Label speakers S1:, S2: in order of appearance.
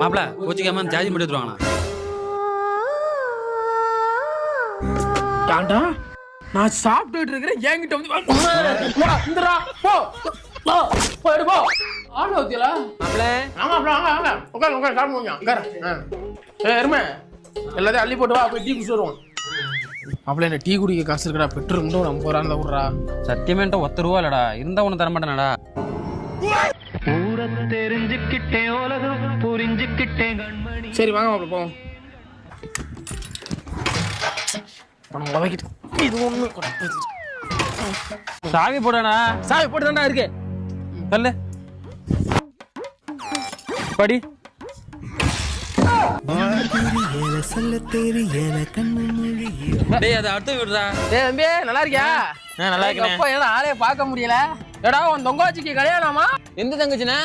S1: மாப்பிள கோச்சிக்காம ஜாதி மட்டும் எடுத்துருவாங்களா?
S2: ஏன்டா நான் சாப்பிட்டுட்டு இருக்கிறேன் என்கிட்ட வந்து இந்தடா போ போ போயிடு போ ஆளு ஊத்தியல
S3: மாப்பிள
S2: ஆமா வாங்க உட்காரு உட்காரு சாப்பிடுங்க உட்காரு எருமை எல்லாத்தையும் அள்ளி போட்டு வா போய் டீ குடிச்சு வருவோம். மாப்பிள்ள என்ன டீ குடிக்க காசு இருக்கடா பெட்ரோல் மட்டும் 50 ரூபா இருந்தா விட்றா.
S1: சத்தியமேட்ட 10 ரூபா இல்லடா, இருந்தா ஒண்ணு தர மாட்டேனடா.
S4: தெரிஞ்சுக்கிட்டேன் உலகம் புரிஞ்சுக்கிட்டேன் கண்மணி.
S2: சரி வாங்க மாப்பிள்ள போவோம். பணம் உதவிக்கிட்டு இது ஒண்ணு
S1: சாவி போடானா?
S2: சாவி போட்டு தான்டா இருக்கு.
S1: சொல்லு படி. டேய் அத அடுத்து விடுறா.
S2: டேய் தம்பி நல்லா இருக்கியா?
S3: நல்லா இருக்கேன்.
S2: அப்பா ஏன்னா ஆளே பார்க்க முடியல. ஏடா உன் தொங்காச்சிக்கு கல்யாணமா?
S3: எந்த தங்கச்சினா?